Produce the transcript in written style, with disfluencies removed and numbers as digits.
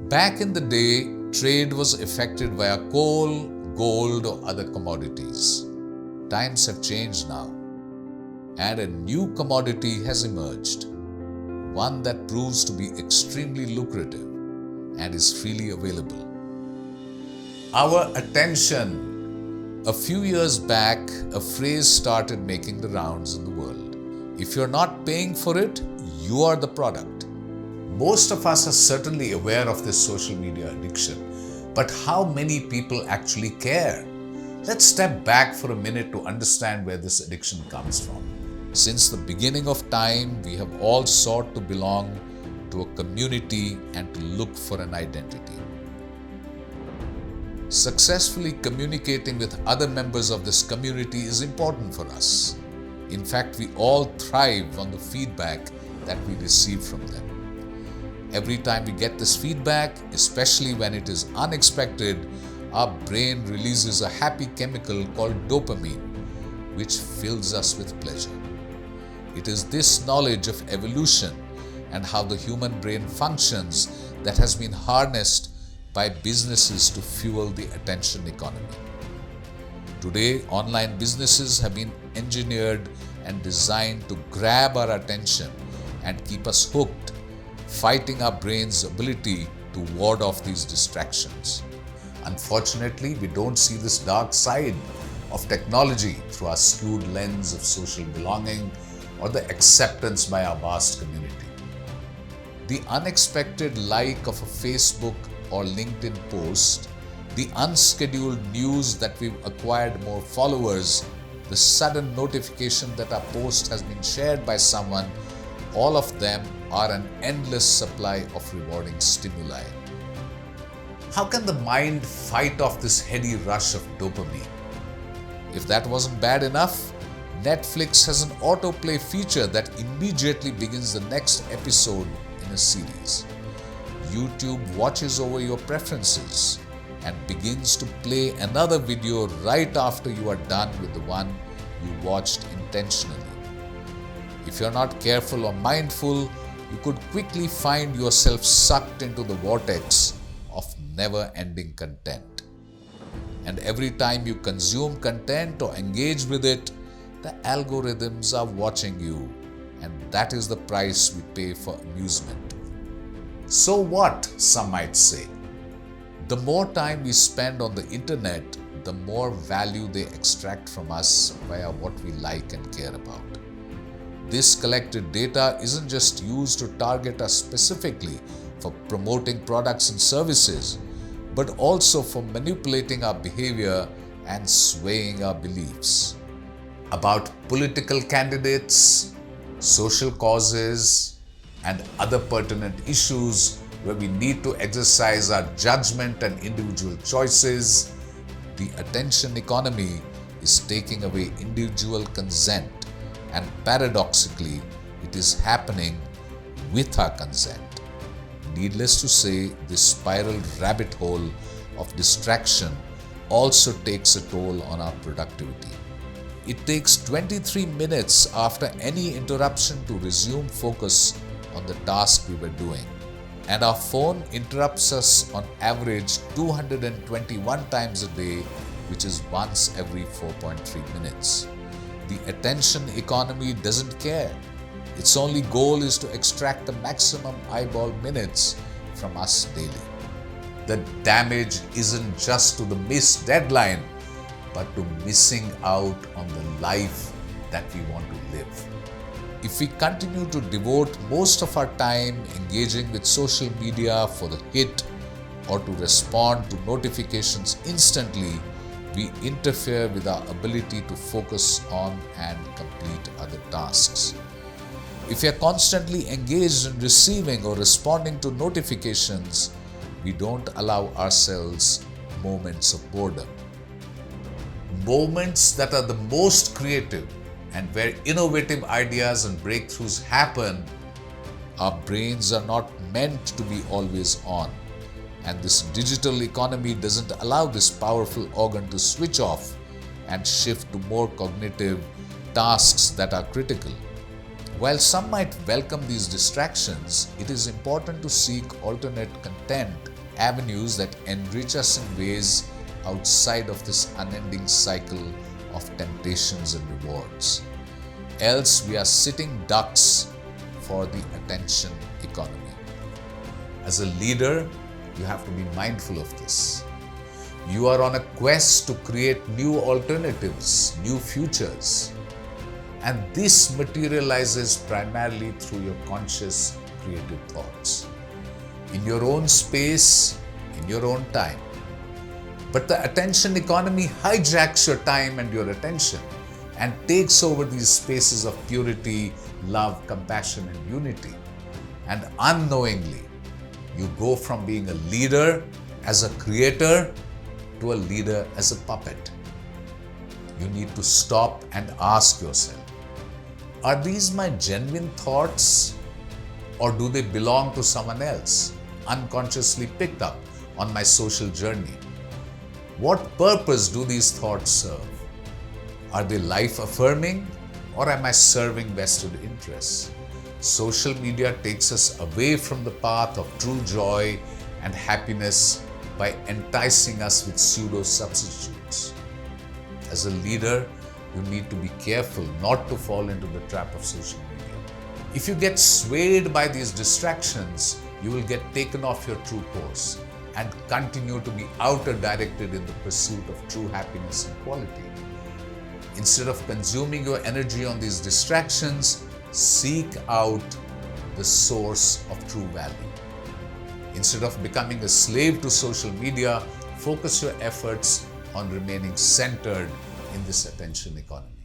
Back in the day, trade was effected via coal, gold, or other commodities. Times have changed now, and a new commodity has emerged, one that proves to be extremely lucrative and is freely available. Our attention. A few years back, a phrase started making the rounds in the world. If you're not paying for it, you are the product. Most of us are certainly aware of this social media addiction, but how many people actually care? Let's step back for a minute to understand where this addiction comes from. Since the beginning of time, we have all sought to belong to a community and to look for an identity. Successfully communicating with other members of this community is important for us. In fact, we all thrive on the feedback that we receive from them. Every time we get this feedback, especially when it is unexpected, our brain releases a happy chemical called dopamine, which fills us with pleasure. It is this knowledge of evolution and how the human brain functions that has been harnessed by businesses to fuel the attention economy. Today, online businesses have been engineered and designed to grab our attention and keep us hooked, fighting our brain's ability to ward off these distractions. Unfortunately, we don't see this dark side of technology through our skewed lens of social belonging or the acceptance by our vast community. The unexpected like of a Facebook or LinkedIn post, the unscheduled news that we've acquired more followers, the sudden notification that our post has been shared by someone, all of them are an endless supply of rewarding stimuli. How can the mind fight off this heady rush of dopamine? If that wasn't bad enough, Netflix has an autoplay feature that immediately begins the next episode in a series. YouTube watches over your preferences and begins to play another video right after you are done with the one you watched intentionally. If you're not careful or mindful, you could quickly find yourself sucked into the vortex of never-ending content. And every time you consume content or engage with it, the algorithms are watching you, and that is the price we pay for amusement. So what, some might say? The more time we spend on the internet, the more value they extract from us via what we like and care about. This collected data isn't just used to target us specifically for promoting products and services, but also for manipulating our behavior and swaying our beliefs. About political candidates, social causes, and other pertinent issues where we need to exercise our judgment and individual choices, the attention economy is taking away individual consent, and paradoxically, it is happening with our consent. Needless to say, this spiral rabbit hole of distraction also takes a toll on our productivity. It takes 23 minutes after any interruption to resume focus on the task we were doing. And our phone interrupts us on average 221 times a day, which is once every 4.3 minutes. The attention economy doesn't care. Its only goal is to extract the maximum eyeball minutes from us daily. The damage isn't just to the missed deadline, but to missing out on the life that we want to live. If we continue to devote most of our time engaging with social media for the hit or to respond to notifications instantly, we interfere with our ability to focus on and complete other tasks. If we are constantly engaged in receiving or responding to notifications, we don't allow ourselves moments of boredom. Moments that are the most creative and where innovative ideas and breakthroughs happen. Our brains are not meant to be always on, and this digital economy doesn't allow this powerful organ to switch off and shift to more cognitive tasks that are critical. While some might welcome these distractions, it is important to seek alternate content avenues that enrich us in ways outside of this unending cycle of temptations and rewards. Else, we are sitting ducks for the attention economy. As a leader, you have to be mindful of this. You are on a quest to create new alternatives, new futures. And this materializes primarily through your conscious, creative thoughts. In your own space, in your own time. But the attention economy hijacks your time and your attention and takes over these spaces of purity, love, compassion, and unity. And unknowingly, you go from being a leader as a creator to a leader as a puppet. You need to stop and ask yourself, are these my genuine thoughts, or do they belong to someone else, unconsciously picked up on my social journey? What purpose do these thoughts serve? Are they life-affirming, or am I serving vested interests? Social media takes us away from the path of true joy and happiness by enticing us with pseudo-substitutes. As a leader, you need to be careful not to fall into the trap of social media. If you get swayed by these distractions, you will get taken off your true course and continue to be outer-directed in the pursuit of true happiness and quality. Instead of consuming your energy on these distractions, seek out the source of true value. Instead of becoming a slave to social media, focus your efforts on remaining centered in this attention economy.